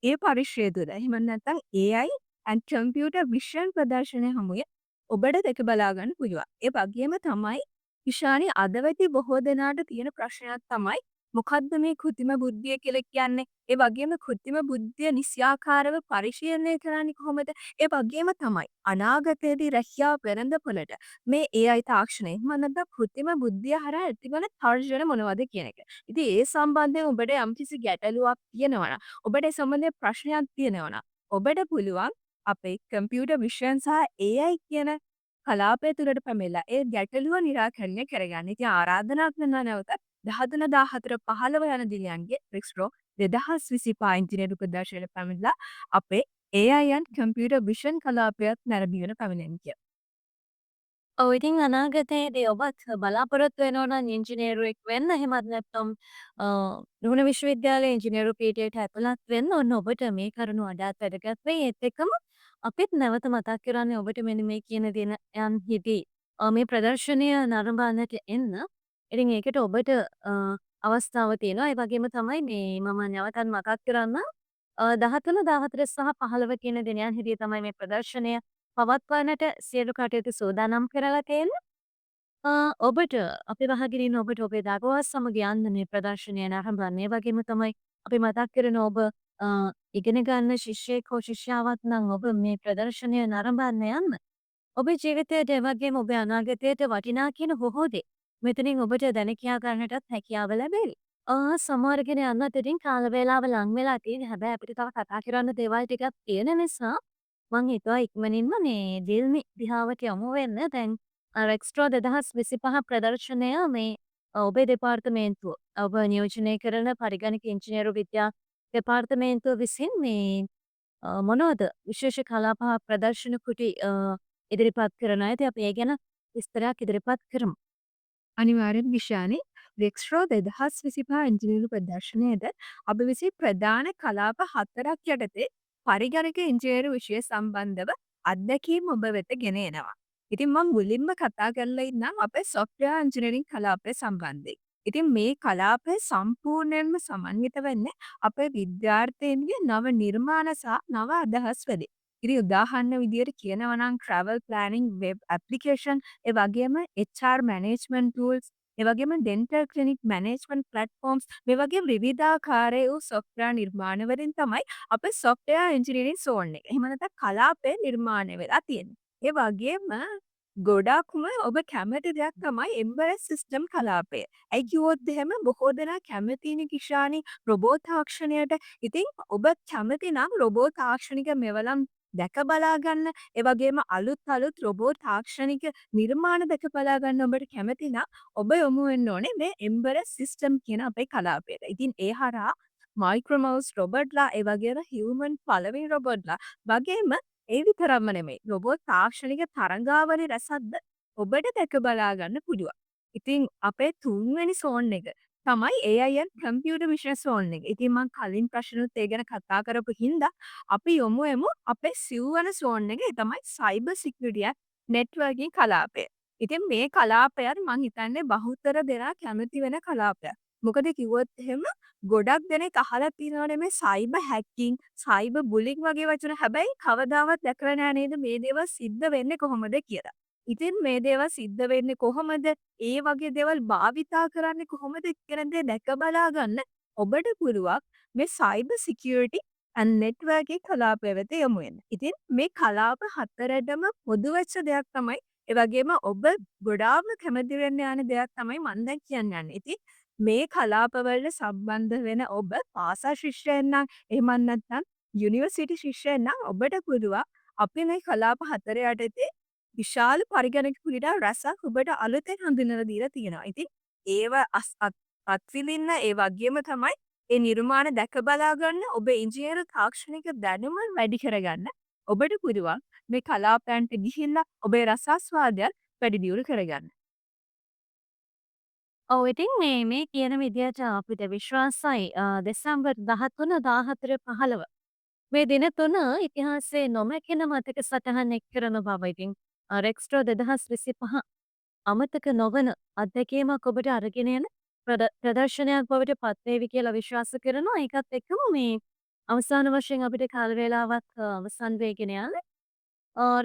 S3: ඒ පරිශ්‍රය තුළ. එහෙම නැත්නම් AI and computer vision ප්‍රදර්ශනය හමුවේ ඔබට දැක බලා ගන්න පුළුවන්. ඒ වගේම තමයි ඉෂානි අද වෙති බොහෝ දෙනාට තියෙන ප්‍රශ්නයක් තමයි මොකද්ද මේ කෘත්‍රිම බුද්ධිය කියලා කියන්නේ? ඒ වගේම කෘත්‍රිම බුද්ධිය නිසියාකාරව පරිශීලනය කරන්නේ කොහොමද? ඒ වගේම තමයි අනාගතයේදී රැකියාව වෙළඳපොළට මේ AI තාක්ෂණය එහෙම නැත්නම් කෘත්‍රිම බුද්ධිය හරහා ඇතිවන තර්ජන මොනවද කියන එක. ඉතින් ඒ සම්බන්ධයෙන් ඔබට යම්කිසි ගැටලුවක් තියෙනවා නම් ඔබට ඒ සම්බන්ධයෙන් ප්‍රශ්නයක් තියෙනවා නම් ඔබට පුළුවන් අපේ කම්පියුටර් විෂන් සහ AI කියන කලාපය තුළට පැමිණලා ඒ ගැටලුව නිරාකරණය කරගන්න. ඉතින් ආරාධනා කරනවා නැවතත් 13 14 15 යන දිනයන්ගේ රික්ස්ට්‍රෝ 2025 ඉංජිනේරු ප්‍රදර්ශනයට පැමිණලා අපේ AI and computer vision කලාපයක් නැරඹීමට පැමිණෙන්න කියලා.
S1: ඔව් ඉතින් අනාගතයේදී ඔබත් බලාපොරොත්තු වෙනවා නම් ඉංජිනේරුවෙක් වෙන්න එහෙමත් නැත්නම් රුහුණ විශ්වවිද්‍යාලයේ ඉංජිනේරු පීඨයට ඇතුළත් වෙන්න ඔන්න ඔබට මේ කරුණු වඩාත් වැදගත් වෙයි. ඒත් එක්කම අපිත් නැවත මතක් කරන්නේ ඔබට මෙන්න මේ කියන දිනයන්හිදී මේ ප්‍රදර්ශනය නරඹන්නට එන්න. ඉතින් ඒකට ඔබට අවස්ථාව තියෙනවා. ඒ වගේම තමයි මේ මම නැවතත් මතක් කරන්නම් 13, 14 සහ 15 කියන දිනයන්හිදී තමයි මේ ප්‍රදර්ශනය පවත්වන්නට සියලු කටයුතු සූදානම් කරලා තියෙන්නේ. ඔබට අපි වහගෙන ඉන්න ඔබට ඔබේ දරුවා සමග යන්න මේ ප්‍රදර්ශනය නරඹන්න. ඒ වගේම තමයි අපි මතක් කරන ඔබ ඉගෙන ගන්න ශිෂ්‍යයෙක් හෝ ශිෂ්‍යාවක් නම් ඔබ මේ ප්‍රදර්ශනය නරඹන්න යන්න. ඔබේ ජීවිතයට ඒ වගේම ඔබේ අනාගතයට වටිනා කියන බොහෝ දේ මෙතනින් ඔබට දැන කියා ගන්නටත් හැකියාව ලැබෙයි. සමහරගෙන යන්නත් ඉතින් කාල වේලාව ලං වෙලා තියෙන. හැබැයි අපිට තව කතා කරන්න දේවල් ටිකක් තියෙන නිසා මං හිතුවා ඉක්මනින්ම මේ දිල්මි දිහාවට යමු වෙන්න. දැන් රෙක්ස්ට්‍රෝ 2025 ප්‍රදර්ශනය මේ ඔබේ දෙපාර්තමේන්තුව ඔබ නියෝජනය කරන පරිගණක ඉංජිනේරු විද්‍යා දෙපාර්තමේන්තුව විසින් මේ මොනවද විශේෂ කලාප හා ප්‍රදර්ශන කුටි ඉදිරිපත් කරන අය. ඉතින් අපි ඒ ගැන විස්තරයක් ඉදිරිපත් කරමු.
S3: අනිවාර්යෙන් විශානි ඩෙක්ස්ට්‍රෝ 2025 ඉංජිනේරු ප්‍රදර්ශනයේද අප විසින් ප්‍රධාන කලාප 4ක් යටතේ පරිගණක ඉංජිනේරු විෂය සම්බන්ධව අත්දැකීම් ඔබ වෙත ගෙන එනවා. ඉතින් මම මුලින්ම කතා කරලා ඉන්නම් අපේ software engineering කලාපය සම්බන්ධයෙන්. ඉතින් මේ කලාපය සම්පූර්ණයෙන්ම සමන්විත වෙන්නේ අපේ විද්‍යාර්ථීන්ගේ නව නිර්මාණ සහ නව අදහස් වලින්. ඉතින් උදාහරණ විදියට කියනවා නම් travel planning web application, ඒ වගේම HR management tools, ඒ වගේම dental clinic management platforms මේ වගේ විවිධාකාරය වූ software නිර්මාණ වලින් තමයි අපේ software engineering zone එක. එහෙම නැත්නම් කලාපය නිර්මාණය වෙලා තියෙන්නේ. ඒ වගේම ගොඩක්ම ඔබ කැමති දෙයක් තමයි embedded system කලාපය. ඇයි කිව්වොත් එහෙම බොහෝ දෙනා කැමතිනේ කිෂානි රොබෝට් තාක්ෂණයට. ඉතින් ඔබ කැමති නම් රොබෝට් තාක්ෂණික මෙවලම් දැක බලා ගන්න, ඒ වගේම අලුත් රොබෝට් තාක්ෂණික නිර්මාණ දැක බලා ගන්න ඔබට කැමති නම් ඔබ යොමු වෙන්න ඕනේ මේ embedded system කියන අපේ කලාපයට. ඉතින් ඒ හරහා මයික්‍රෝ මවුස් රොබෝට්ලා, ඒ වගේම හියුමන් පළවෙනි රොබෝට්ලා වගේම ඒ විතරක්ම නෙමෙයි රොබෝට් තාක්ෂණික තරංගාවලි රැසක්ද ඔබට දැක බලා ගන්න පුළුවන්. ඉතින් අපේ තුන්වෙනි සෝන් එක තමයි AI and computer vision zone එක. ඉතින් මම කලින් ප්‍රශ්නුත් ඒ ගැන කතා කරපු හින්දා අපි යමු අපේ සිව්වන සෝන් එක. ඒ තමයි cyber security and networking කලාපය. ඉතින් මේ කලාපයත් මම හිතන්නේ බහුතර දෙනා කැමති වෙන කලාපයක්. මොකද කිව්වොත් එහෙම ගොඩක් දෙනෙක් අහලා තියෙනවනේ මේ cyber hacking, cyber bullying වගේ වචන. හැබැයි කවදාවත් දැකලා නෑ නේද මේ දේවල් සිද්ධ වෙන්නේ කොහොමද කියලා. ඉතින් මේ දේවල් සිද්ධ වෙන්නේ කොහොමද? ඒ වගේ දේවල් භාවිතා කරන්නේ කොහොමද කියන දේ දැක බලා ගන්න ඔබට පුළුවන් මේ cyber security and networking කලාපය වෙත යමු වෙන්න. ඉතින් මේ කලාප හතරටම පොදු වෙච්ච දෙයක් තමයි, ඒ වගේම ඔබ ගොඩාක්ම කැමති වෙන්න යන දෙයක් තමයි මම දැන් කියන්න යන්නේ. ඉතින් මේ කලාපවලට සම්බන්ධ වෙන ඔබ පාසල් ශිෂ්‍යයෙක් නම් එහෙමත් නැත්නම් යුනිවර්සිටි ශිෂ්‍යයෙක් නම් ඔබට පුළුවන් අපි මේ කලාප හතර යටතේ විශාල පරිගණක ක්‍රීඩා රැසක් ඔබට අලුතෙන් හඳුන්වලා දීලා තියෙනවා. ඉතින් ඒව අත්විඳින්න ඒ වගේම තමයි ඒ නිර්මාණ දැක බලා ගන්න ඔබේ ඉංජිනේරු තාක්ෂණික දැනුම වැඩි කරගන්න ඔබට පුළුවන් මේ කලාපයන්ට ගිහිල්ලා ඔබේ රසාස්වාදයත් වැඩි දියුණු කරගන්න.
S1: ඔව් ඉතින් මේ කියන විදිහට අපිට විශ්වාසයි දෙසැම්බර් 13, 14, 15 මේ දින තුන ඉතිහාසයේ නොමැකෙන මතක සටහන් එක් කරන බව ඉතින් රෙක්ස්ට්‍රෝ 2025 අමතක නොවන අත්දැකීමක් ඔබට අරගෙන යන ප්‍රදර්ශනයක් බවට පත්වේවි කියලා විශ්වාස කරනවා. ඒකත් එක්කම මේ අවසාන වශයෙන් අපිට කාල වේලාවක් අවසන් වෙගෙන යන්නේ.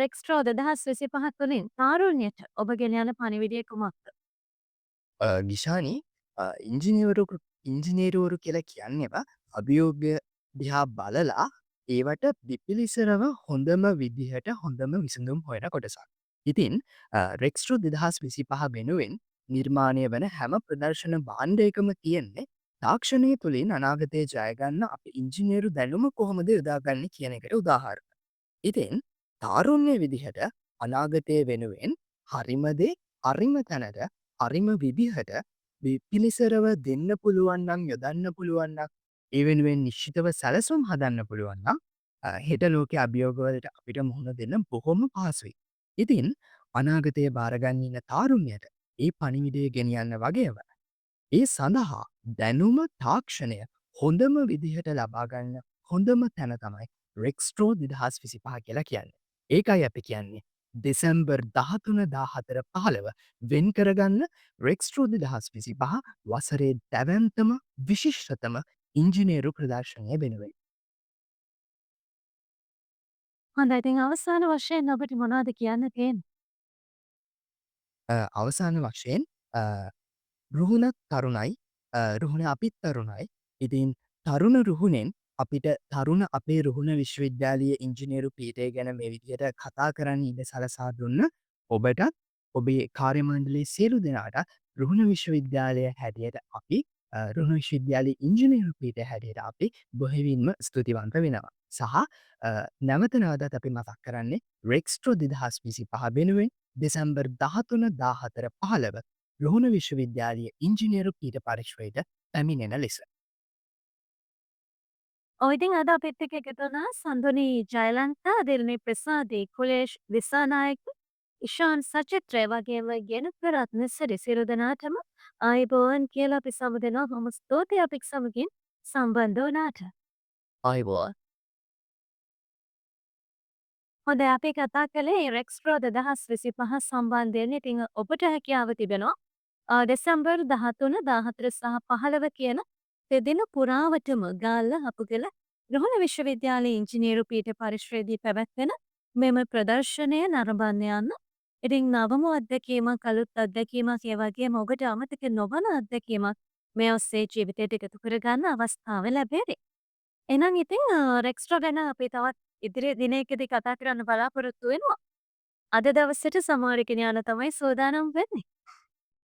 S1: රෙක්ස්ට්‍රෝ 2025 තුළින් තාරුණ්‍යයට ඔබ ගෙන යන පණිවිඩය කුමක්ද?
S2: ගිෂානි ඉංජිනේරුවරු කියලා කියන්නෙවා අභියෝගය දිහා බලලා ඒවට පිපිලිසරව හොඳම විදිහට හොඳම විසඳුම් හොයන කොටසක්. ඉතින් රෙක්ස්ට්‍රෝ 2025 වෙනුවෙන් නිර්මාණය වන හැම ප්‍රදර්ශන භාණ්ඩයකම තියෙන්නේ තාක්ෂණය තුළින් අනාගතය ජයගන්න අප ඉංජිනේරු දැනුම කොහොමද යොදාගන්න කියන එකට උදාහරණ. ඉතින් තාරුණ්‍ය විදිහට අනාගතය වෙනුවෙන් හරිමදේ අරිම තැනට අරිම විදිහට පිළිසරව දෙන්න පුළුවන්නම් යොදන්න පුළුවන්නම් ඒ වෙනුවෙන් නිශ්චිතව සැලසුම් හදන්න පුළුවන්නම් හෙට ලෝක අභියෝගවලට අපිට මුහුණ දෙන්න බොහොම පහසුයි. ඉතින් අනාගතය භාරගන්නන්න තාරුණ්‍යයට ඒ පණිවිඩය ගෙනියන්න වගේව. ඒ සඳහා දැනුම තාක්ෂණය හොඳම විදිහට ලබාගන්න හොඳම තැන තමයි රෙක්ස්ට්‍රෝ 2025 කියලා කියන්න. ඒකයි අපි කියන්නේ දෙසැම්බර් 13 14 15 වෙන් කරගන්න රෙක්ස්ට්‍රෝ 2025 වසරේ දැවැන්තම විශිෂ්ටතම ඉංජිනේරු ප්‍රදර්ශනය වෙනුවෙන්.
S1: හොඳයි ඉතින් අවසාන වශයෙන් ඔබට මොනවද කියන්න තියෙන්නේ?
S2: අවසාන වශයෙන් රුහුණත් තරුණයි රුහුණ අපිත් තරුණයි. ඉතින් තරුණ රුහුණෙන් අපිට තරුණ අපේ රුහුණ විශ්වවිද්‍යාලීය ඉංජිනේරු පීඨය ගැන මේ විදිහට කතා කරන්න ඉඩ සලසා දුන්න ඔබටත් ඔබේ කාර්ය මණ්ඩලයේ සියලු දෙනාට රුහුණ විශ්වවිද්‍යාලය හැටියට අපි රුහුණ විශ්වවිද්‍යාලයේ ඉංජිනේරු පීඨය හැටියට අපි බොහොවින්ම ස්තුතිවන්ත වෙනවා. සහ නැවත නැවතත් අපි මතක් කරන්නේ රෙක්ස්ට්‍රෝ 2025 වෙනුවෙන් දෙසැම්බර් 13 14 15 රුහුණ විශ්වවිද්‍යාලීය ඉංජිනේරු පීඨ පරිශ්‍රයට පැමිණෙන ලෙස.
S1: ඔව් ඉතින් අද අපිත් එක්ක එකතු වුණා සන්දුනි ජයලන්තා, දිල්මි ප්‍රසාදේ, කුලේෂ් දිසානායක, ඉෂාන් සචිත්‍ර වගේම ගෙනත් රත්නසිරි සියලු දෙනාටම ආයුබෝවන් කියලා අපි සමුදෙනවා. බොහොම ස්තුතියි අපිත් සමගින් සම්බන්ධ වුණාට.
S2: ආයුබෝවන්.
S1: හොඳයි අපි කතා කළේ රෙක්ස්ට්‍රෝ 2025 සම්බන්ධයෙන්. ඉතින් ඔබට හැකියාව තිබෙනවා දෙසැම්බර් 13, 14 සහ 15 කියන දෙදින පුරාවටම ගාල්ල අපගල රුහුණ විශ්වවිද්‍යාලයේ ඉංජිනේරු පීඨ පරිශ්‍රයේදී පැවැත්වෙන මෙම ප්‍රදර්ශනය නරඹන්න යන්න. ඉතින් නවම අත්දැකීමක් අලුත් අත්දැකීමක් ඒ වගේම ඔබට අමතක නොවන අත්දැකීමක් මේ ඔස්සේ ජීවිතයට එකතු කරගන්න අවස්ථාව ලැබේවි. එහෙනම් ඉතින් රෙක්ස්ට්‍රා ගැන අපි තවත් ඉදිරි දිනයකදී කතා කරන්න බලාපොරොත්තු වෙනවා. අද දවසට සමාරගෙන යන තමයි සූදානම් වෙන්නේ.